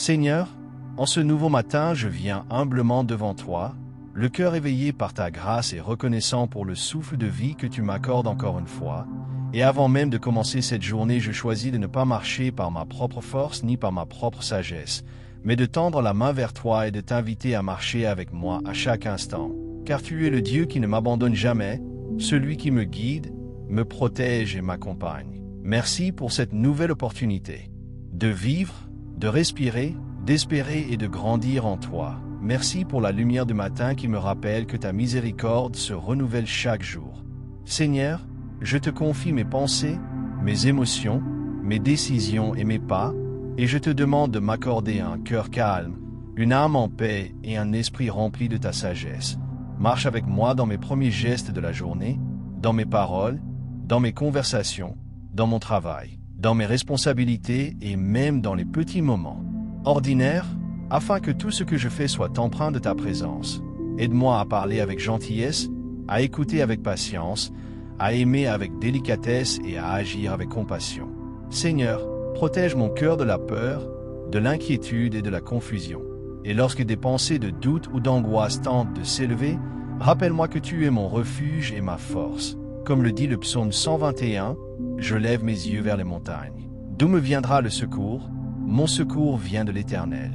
Seigneur, en ce nouveau matin, je viens humblement devant toi, le cœur éveillé par ta grâce et reconnaissant pour le souffle de vie que tu m'accordes encore une fois. Et avant même de commencer cette journée, je choisis de ne pas marcher par ma propre force ni par ma propre sagesse, mais de tendre la main vers toi et de t'inviter à marcher avec moi à chaque instant. Car tu es le Dieu qui ne m'abandonne jamais, celui qui me guide, me protège et m'accompagne. Merci pour cette nouvelle opportunité de vivre, de respirer, d'espérer et de grandir en toi. Merci pour la lumière du matin qui me rappelle que ta miséricorde se renouvelle chaque jour. Seigneur, je te confie mes pensées, mes émotions, mes décisions et mes pas, et je te demande de m'accorder un cœur calme, une âme en paix et un esprit rempli de ta sagesse. Marche avec moi dans mes premiers gestes de la journée, dans mes paroles, dans mes conversations, dans mon travail, dans mes responsabilités et même dans les petits moments ordinaires, afin que tout ce que je fais soit empreint de ta présence. Aide-moi à parler avec gentillesse, à écouter avec patience, à aimer avec délicatesse et à agir avec compassion. Seigneur, protège mon cœur de la peur, de l'inquiétude et de la confusion. Et lorsque des pensées de doute ou d'angoisse tentent de s'élever, rappelle-moi que tu es mon refuge et ma force. Comme le dit le psaume 121, je lève mes yeux vers les montagnes. D'où me viendra le secours? Mon secours vient de l'Éternel,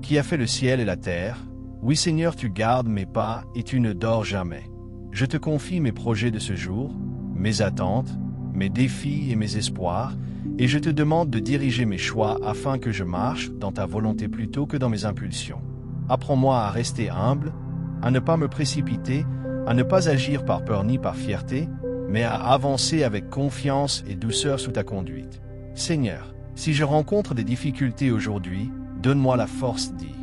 qui a fait le ciel et la terre. Oui Seigneur, tu gardes mes pas et tu ne dors jamais. Je te confie mes projets de ce jour, mes attentes, mes défis et mes espoirs, et je te demande de diriger mes choix afin que je marche dans ta volonté plutôt que dans mes impulsions. Apprends-moi à rester humble, à ne pas me précipiter, à ne pas agir par peur ni par fierté, mais à avancer avec confiance et douceur sous ta conduite. Seigneur, si je rencontre des difficultés aujourd'hui, donne-moi la force d'y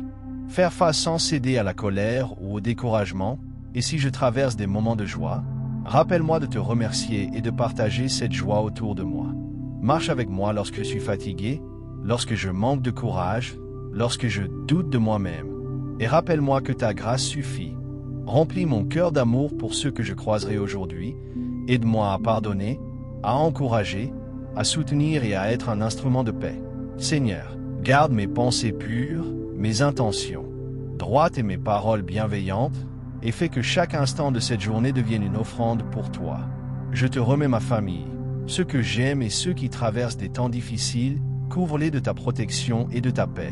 faire face sans céder à la colère ou au découragement, et si je traverse des moments de joie, rappelle-moi de te remercier et de partager cette joie autour de moi. Marche avec moi lorsque je suis fatigué, lorsque je manque de courage, lorsque je doute de moi-même, et rappelle-moi que ta grâce suffit. Remplis mon cœur d'amour pour ceux que je croiserai aujourd'hui, aide-moi à pardonner, à encourager, à soutenir et à être un instrument de paix. Seigneur, garde mes pensées pures, mes intentions droites et mes paroles bienveillantes, et fais que chaque instant de cette journée devienne une offrande pour toi. Je te remets ma famille, ceux que j'aime et ceux qui traversent des temps difficiles, couvre-les de ta protection et de ta paix.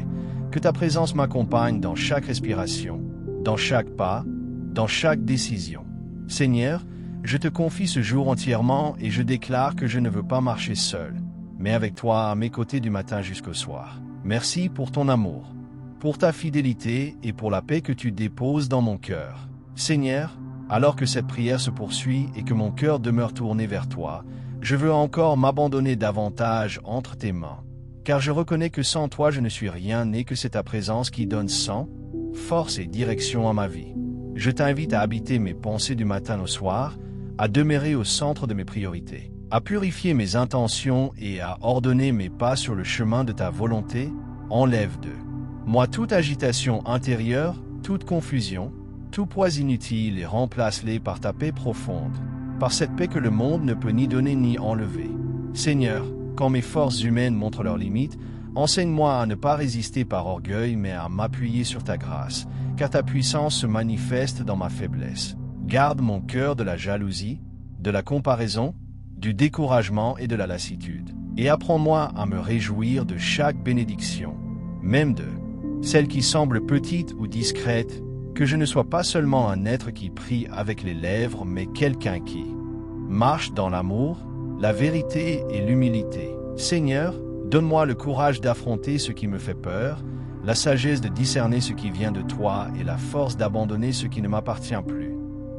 Que ta présence m'accompagne dans chaque respiration, dans chaque pas, dans chaque décision. Seigneur, je te confie ce jour entièrement et je déclare que je ne veux pas marcher seul, mais avec toi à mes côtés du matin jusqu'au soir. Merci pour ton amour, pour ta fidélité et pour la paix que tu déposes dans mon cœur. Seigneur, alors que cette prière se poursuit et que mon cœur demeure tourné vers toi, je veux encore m'abandonner davantage entre tes mains, car je reconnais que sans toi je ne suis rien et que c'est ta présence qui donne sens, force et direction à ma vie. Je t'invite à habiter mes pensées du matin au soir, à demeurer au centre de mes priorités, à purifier mes intentions et à ordonner mes pas sur le chemin de ta volonté. Enlève de moi toute agitation intérieure, toute confusion, tout poids inutile et remplace-les par ta paix profonde, par cette paix que le monde ne peut ni donner ni enlever. Seigneur, quand mes forces humaines montrent leurs limites, enseigne-moi à ne pas résister par orgueil mais à m'appuyer sur ta grâce, car ta puissance se manifeste dans ma faiblesse. Garde mon cœur de la jalousie, de la comparaison, du découragement et de la lassitude. Et apprends-moi à me réjouir de chaque bénédiction, même de celle qui semble petite ou discrète, que je ne sois pas seulement un être qui prie avec les lèvres, mais quelqu'un qui marche dans l'amour, la vérité et l'humilité. Seigneur, donne-moi le courage d'affronter ce qui me fait peur, la sagesse de discerner ce qui vient de toi et la force d'abandonner ce qui ne m'appartient plus.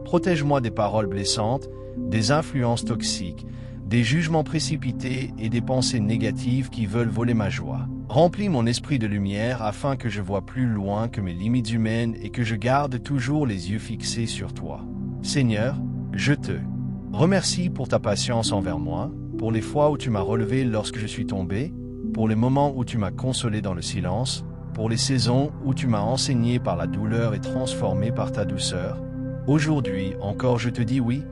Protège-moi des paroles blessantes, des influences toxiques, des jugements précipités et des pensées négatives qui veulent voler ma joie. Remplis mon esprit de lumière afin que je voie plus loin que mes limites humaines et que je garde toujours les yeux fixés sur toi. Seigneur, je te remercie pour ta patience envers moi, pour les fois où tu m'as relevé lorsque je suis tombé, pour les moments où tu m'as consolé dans le silence, pour les saisons où tu m'as enseigné par la douleur et transformé par ta douceur. Aujourd'hui encore je te dis oui,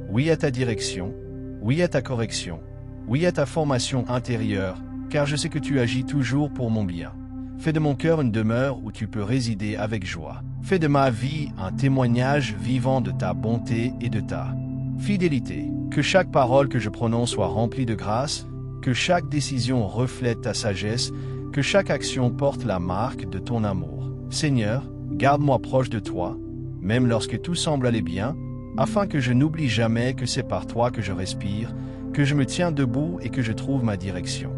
oui à ta direction, oui à ta correction, oui à ta formation intérieure, car je sais que tu agis toujours pour mon bien. Fais de mon cœur une demeure où tu peux résider avec joie. Fais de ma vie un témoignage vivant de ta bonté et de ta fidélité. Que chaque parole que je prononce soit remplie de grâce, que chaque décision reflète ta sagesse, que chaque action porte la marque de ton amour. Seigneur, garde-moi proche de toi, même lorsque tout semble aller bien, afin que je n'oublie jamais que c'est par toi que je respire, que je me tiens debout et que je trouve ma direction.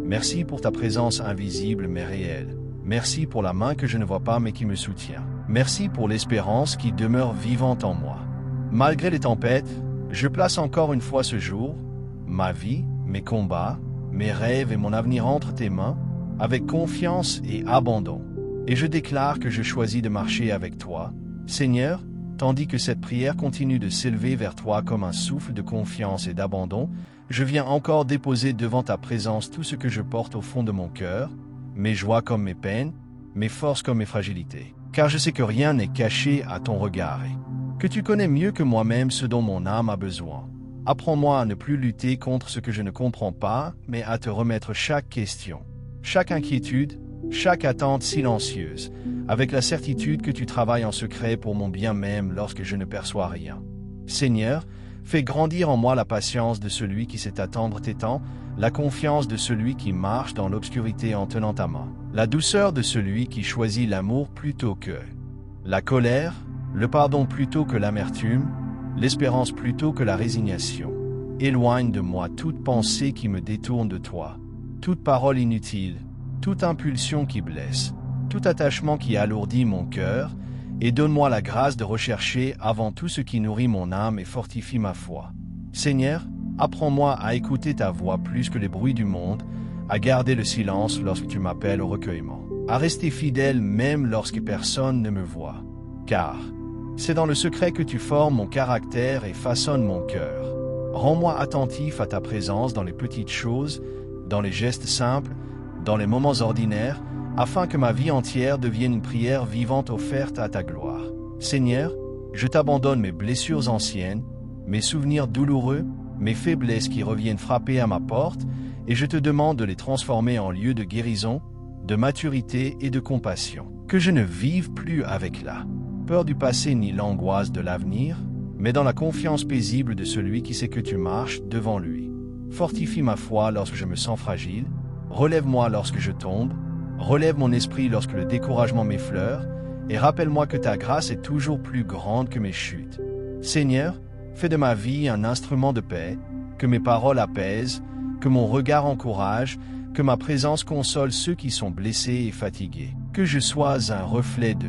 Merci pour ta présence invisible mais réelle. Merci pour la main que je ne vois pas mais qui me soutient. Merci pour l'espérance qui demeure vivante en moi. Malgré les tempêtes, je place encore une fois ce jour, ma vie, mes combats, mes rêves et mon avenir entre tes mains, avec confiance et abandon. Et je déclare que je choisis de marcher avec toi, Seigneur, tandis que cette prière continue de s'élever vers toi comme un souffle de confiance et d'abandon, je viens encore déposer devant ta présence tout ce que je porte au fond de mon cœur, mes joies comme mes peines, mes forces comme mes fragilités. Car je sais que rien n'est caché à ton regard et que tu connais mieux que moi-même ce dont mon âme a besoin. Apprends-moi à ne plus lutter contre ce que je ne comprends pas, mais à te remettre chaque question, chaque inquiétude, chaque attente silencieuse, avec la certitude que tu travailles en secret pour mon bien même lorsque je ne perçois rien. Seigneur, fais grandir en moi la patience de celui qui sait attendre tes temps, la confiance de celui qui marche dans l'obscurité en tenant ta main, la douceur de celui qui choisit l'amour plutôt que la colère, le pardon plutôt que l'amertume, l'espérance plutôt que la résignation. Éloigne de moi toute pensée qui me détourne de toi, toute parole inutile, toute impulsion qui blesse, tout attachement qui alourdit mon cœur, et donne-moi la grâce de rechercher avant tout ce qui nourrit mon âme et fortifie ma foi. Seigneur, apprends-moi à écouter ta voix plus que les bruits du monde, à garder le silence lorsque tu m'appelles au recueillement, à rester fidèle même lorsque personne ne me voit. Car c'est dans le secret que tu formes mon caractère et façonnes mon cœur. Rends-moi attentif à ta présence dans les petites choses, dans les gestes simples, dans les moments ordinaires, afin que ma vie entière devienne une prière vivante offerte à ta gloire. Seigneur, je t'abandonne mes blessures anciennes, mes souvenirs douloureux, mes faiblesses qui reviennent frapper à ma porte, et je te demande de les transformer en lieu de guérison, de maturité et de compassion. Que je ne vive plus avec la peur du passé ni l'angoisse de l'avenir, mais dans la confiance paisible de celui qui sait que tu marches devant lui. Fortifie ma foi lorsque je me sens fragile, relève-moi lorsque je tombe, relève mon esprit lorsque le découragement m'effleure, et rappelle-moi que ta grâce est toujours plus grande que mes chutes. Seigneur, fais de ma vie un instrument de paix, que mes paroles apaisent, que mon regard encourage, que ma présence console ceux qui sont blessés et fatigués, que je sois un reflet de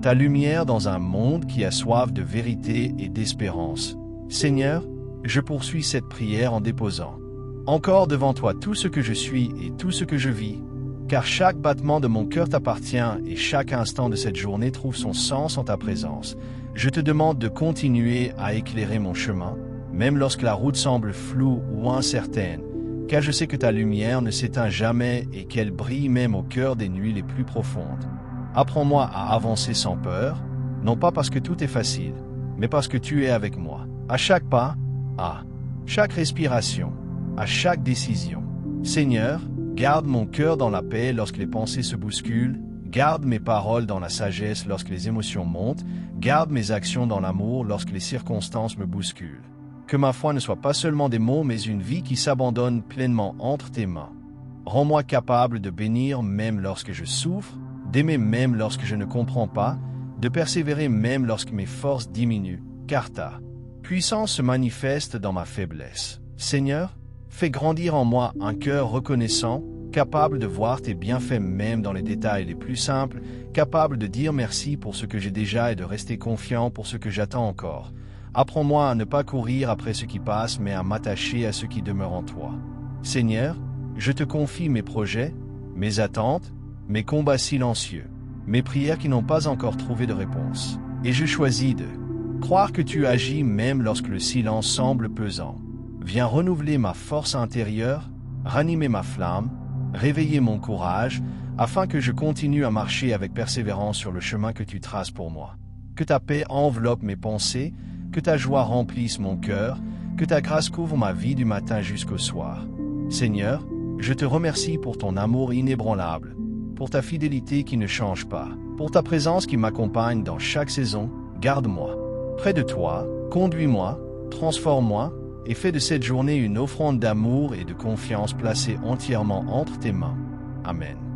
ta lumière dans un monde qui a soif de vérité et d'espérance. Seigneur, je poursuis cette prière en déposant encore devant toi tout ce que je suis et tout ce que je vis, car chaque battement de mon cœur t'appartient et chaque instant de cette journée trouve son sens en ta présence. Je te demande de continuer à éclairer mon chemin, même lorsque la route semble floue ou incertaine, car je sais que ta lumière ne s'éteint jamais et qu'elle brille même au cœur des nuits les plus profondes. Apprends-moi à avancer sans peur, non pas parce que tout est facile, mais parce que tu es avec moi. À chaque pas, à chaque respiration, à chaque décision. Seigneur, garde mon cœur dans la paix lorsque les pensées se bousculent, garde mes paroles dans la sagesse lorsque les émotions montent, garde mes actions dans l'amour lorsque les circonstances me bousculent. Que ma foi ne soit pas seulement des mots, mais une vie qui s'abandonne pleinement entre tes mains. Rends-moi capable de bénir même lorsque je souffre, d'aimer même lorsque je ne comprends pas, de persévérer même lorsque mes forces diminuent, car ta puissance se manifeste dans ma faiblesse. Seigneur, fais grandir en moi un cœur reconnaissant, capable de voir tes bienfaits même dans les détails les plus simples, capable de dire merci pour ce que j'ai déjà et de rester confiant pour ce que j'attends encore. Apprends-moi à ne pas courir après ce qui passe, mais à m'attacher à ce qui demeure en toi. Seigneur, je te confie mes projets, mes attentes, mes combats silencieux, mes prières qui n'ont pas encore trouvé de réponse. Et je choisis de croire que tu agis même lorsque le silence semble pesant. Viens renouveler ma force intérieure, ranimer ma flamme, réveiller mon courage, afin que je continue à marcher avec persévérance sur le chemin que tu traces pour moi. Que ta paix enveloppe mes pensées, que ta joie remplisse mon cœur, que ta grâce couvre ma vie du matin jusqu'au soir. Seigneur, je te remercie pour ton amour inébranlable, pour ta fidélité qui ne change pas, pour ta présence qui m'accompagne dans chaque saison. Garde-moi près de toi, conduis-moi, transforme-moi, et fais de cette journée une offrande d'amour et de confiance placée entièrement entre tes mains. Amen.